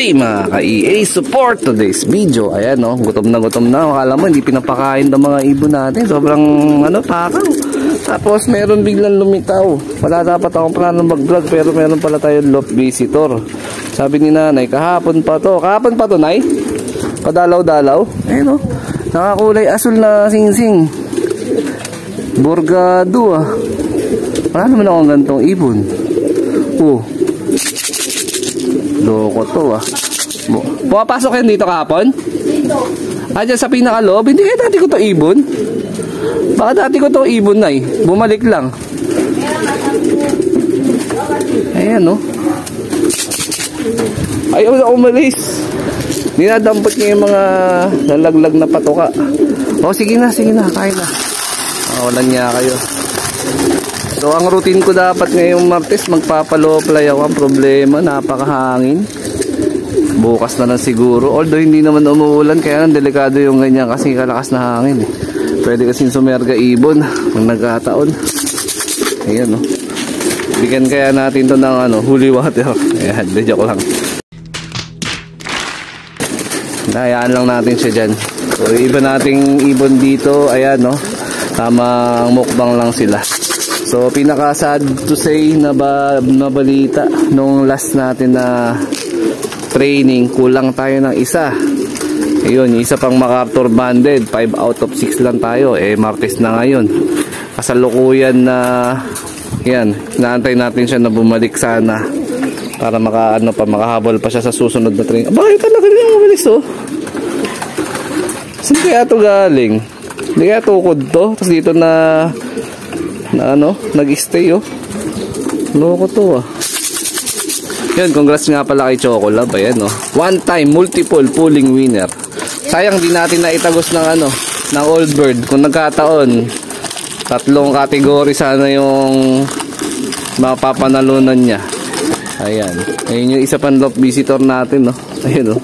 day mga ka-EA support. Today's video, ayan no, gutom na. Akala mo hindi pinapakain ng mga ibon natin. Sobrang takaw. Tapos meron biglang lumitaw. Wala dapat akong plano mag-vlog, pero meron pala tayong loft visitor. Sabi ni nanay, kahapon pa to, nay? Padalaw-dalaw. Ayan no, nakakulay asul na singsing. Borgado ah. Wala naman akong gantong ibon. Loko to ah. Pumapasok yan dito kahapon? Dito. Dyan sa pinakaloob? Hindi kaya dati ko to ibon? Baka dati ko to ibon na eh. Bumalik lang. Ayan no. Ayaw na umalis. Dinadampot niya yung mga lalaglag na patoka. Sige na. Kain na. Walan niya kayo. So ang routine ko dapat ngayong Martes, magpapalow fly ako. Ang problema, napakahangin. Bukas na lang siguro. Although hindi naman umuulan, kaya nang delikado yung ganyan kasi kalakas na hangin. Pwede kasing sumerga ibon ng nagkataon. Ayan no. Bigyan kaya natin to ng holy water. Ayan, joke lang. Hayaan lang natin siya dyan. So iba nating ibon dito. Ayan no. Tamang mukbang lang sila. So pinaka sad to say na balita nung last natin na training, kulang tayo ng isa. Ayun, yung isa pang MacArthur banded, 5 out of 6 lang tayo. Martes na ngayon. Kasalukuyan na yan, inaantay natin siya na bumalik sana para makahabol pa siya sa susunod na training. Bakit talaga niya mabilis oh? Saan kaya ito galing? Hindi kaya tukod to? Tapos dito na nag-stay oh. Loko to ah. Yan, congrats nga pala kay Chocolab. Ayan oh. One time multiple pulling winner. Sayang di natin naitagos ng ng old bird. Kung nagkataon, 3 kategory sana yung mapapanalunan niya. Ayan. Ayun yung isa pang loft visitor natin no. Ayun oh.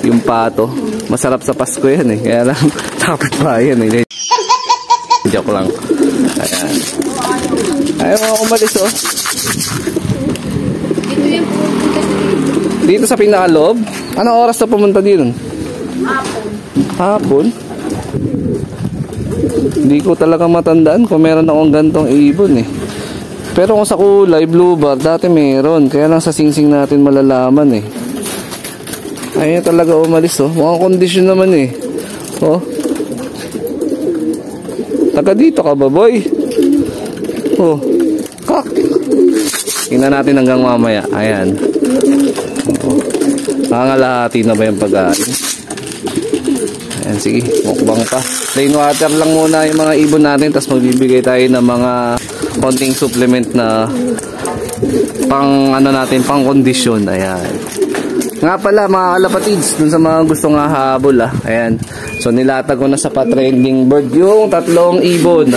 Yung pato. Masarap sa Pasko yan eh. Kaya lang dapat pa yan eh. Joke lang. Ayan. Ayaw mga umalis oh. Dito sa pinakaloob? Anong oras na pumunta dito? Hapon? Hindi ko talaga matandaan kung meron akong gantong ibon eh. Pero kung sa kulay, blue bar, dati meron. Kaya lang sa singsing natin malalaman eh. Ayaw talaga umalis oh. Mukhang kondisyon naman eh. Oh. Taga dito ka ba boy? Oh. Kak. Tingnan natin hanggang mamaya. Ayan. Oh. Nangalahati na ba yung pag-ain? Ayan, sige. Mukbang pa. Plain water lang muna yung mga ibon natin. Tapos magbibigay tayo ng mga konting supplement na pang pang kondisyon. Ayan. Nga pala mga kalapatids, dun sa mga gusto nga habol ayan. So nilatag ko na sa pa-trending bird yung 3 ibon.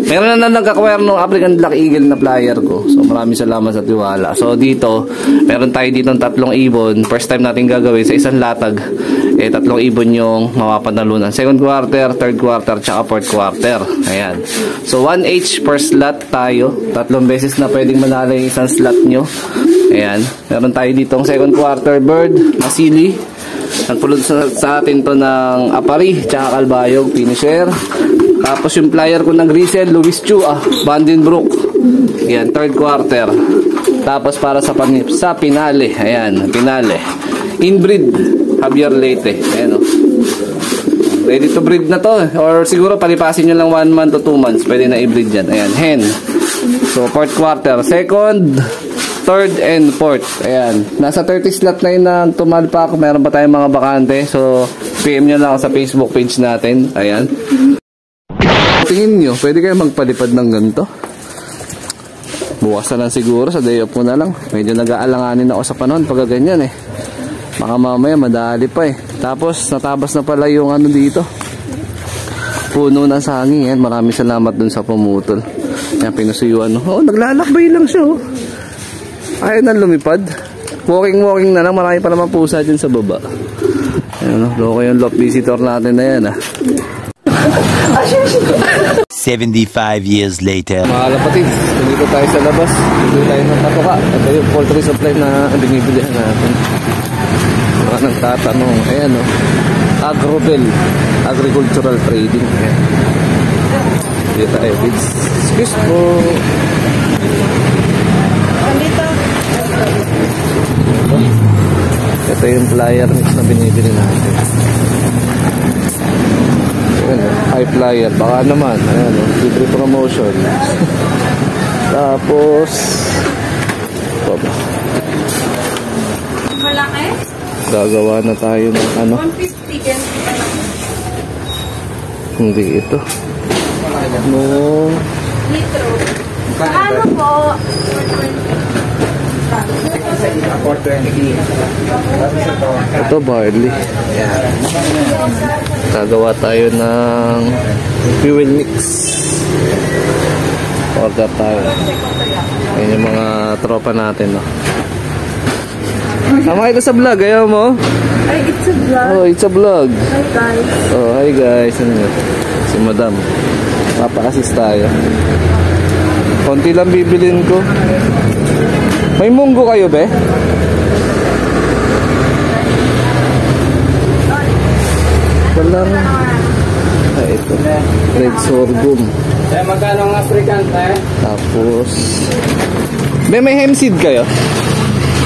Meron na nag-acquire ng African Black Eagle na flyer ko. So maraming salamat sa tiwala. So dito, meron tayo dito ng 3 ibon. First time natin gagawin sa isang latag. 3 ibon yung mapapanalunan. Second quarter, third quarter, tsaka fourth quarter. Ayan. So 1 per slot tayo. 3 beses na pwedeng manalo yung isang slot nyo. Ayan. Meron tayo ditong second quarter bird, masili. Nagpulod sa atin to ng apari, tsaka kalbayog, finisher. Tapos yung flyer ko ng Grisel, Louis Chu, Vandenbroek. Ayan, third quarter. Tapos para sa pinale, ayan, pinale. Inbreed, Javier Leyte. Ayan o. Ready to breed na to. Or siguro palipasin nyo lang 1 month to 2 months. Pwede na i-breed yan. Ayan, hen. So, fourth quarter. Second, third, and fourth. Ayan. Nasa 30 slot na yun na tumalpak. Meron pa tayong mga bakante. So, PM nyo lang sa Facebook page natin. Ayan. Tingin nyo, pwede kayo magpalipad ng ganito? Bukas na lang siguro. Sa day off ko na lang. Medyo nag-aalanganin ako sa panahon pag ganyan eh. Baka mamaya madali pa eh. Tapos natabas na pala yung dito. Puno ng saging. Yan. Maraming salamat dun sa pumutol. Yan, pinusuyuan. Oh, naglalakbay lang siya oh. Ayaw na lumipad. Walking na lang. Marami pa naman pusa dyan sa baba. Ayan, loko yung loft visitor natin na yan 75 years later. Mga kapatid, dito tayo sa labas. Dito tayo ng patuka. Ito yung poultry supply na binibilihan natin. Mga nagtatanong. Ayan o. Agrobel. Agricultural Trading. Ayan. Dito tayo, kids. Excuse po. Ito yung flyer mix na binibili natin. Ayan o. High flyer. Baka naman. Ayan o. Libre promotion. Tapos Malaki? gagawa na tayo ng ano. 150 yan. Hindi ito. No. Litro. Ano po? 420. Ito barley. Gagawa tayo ng fuel mix. Order tayo. Ayan yung mga tropa natin, no? Tama ito sa vlog, ayaw mo? Ay, it's a vlog. Oh, it's a vlog. Hi guys. Oh, hi guys. Ano yun? Si Madam. Papa-assist tayo. Konti lang bibilin ko. May munggo kayo, be? Walang... Ah, ito. Red sorghum. Magkano ang African, Tapos... Be, may hemp seed kayo?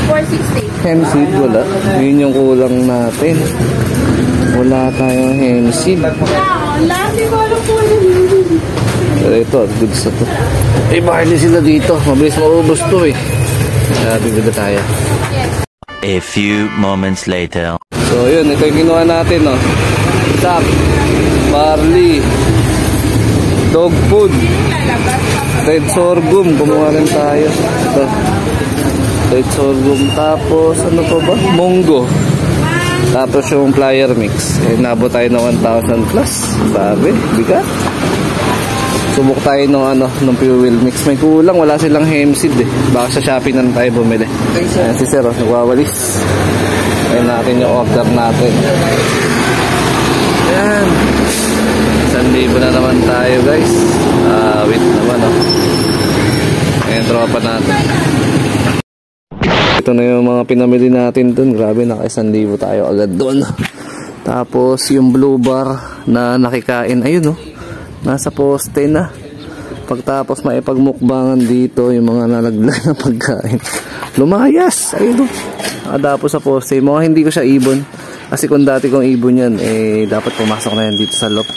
460. Hemp seed, wala. Yun yung kulang natin. Wala tayong hemp seed. Lati ko alam po yun. Pero ito, goods na to. Eh, barley sila dito. Mabilis maubos to eh. Kaya bibili tayo. A few moments later. So yun, ito yung kinuha natin, no. Sap, barley, dog food, red sorghum, kumuha rin tayo. Ito, red sorghum, tapos ano pa ba? Munggo. Tapos yung flyer mix. Eh, nabot tayo ng 1,000 plus. Sabi, bigat. Subok tayo ng ano, ng fuel mix. May kulang, wala silang hemp seed eh. Baka sa Shopee na tayo bumili. Ayan si Sir, nagwawalis. Ayan natin yung order natin. Ayan. 1,000 na naman tayo, guys. Wait naman, oh. Ayan, tropa natin. Ito na yung mga pinamili natin dun. Grabe, naka 1,000 tayo agad dun. Tapos yung blue bar na nakikain, ayun, oh. Nasa poste na. Pagtapos maipagmukbangan dito yung mga nalaglag na pagkain. Lumayas! Ayun, oh. Nakadapo sa poste. Mga hindi ko siya ibon. Kasi kung dati kong ibon yan, eh dapat pumasok na yan dito sa loob.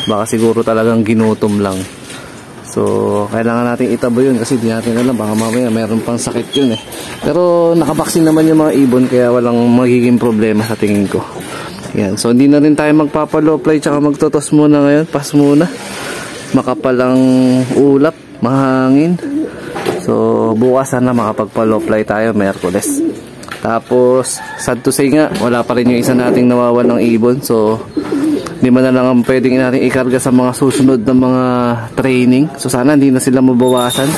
Baka siguro talagang ginutom lang. So, kailangan natin itabo yun kasi di natin alam. Baka mamaya mayroon pang sakit yun eh. Pero nakabaksin naman yung mga ibon kaya walang magiging problema sa tingin ko. Yan. So, hindi na rin tayo magpapaloplay tsaka magtotos muna ngayon. Pas muna. Makapalang ulap, mahangin. So, bukas sana makapagpaloplay tayo, Merkules. Tapos, sad to say nga, wala pa rin yung isa nating nawawalang ibon. So, hindi man na lang ang pwedeng natin ikarga sa mga susunod na mga training. So, sana hindi na sila mabawasan.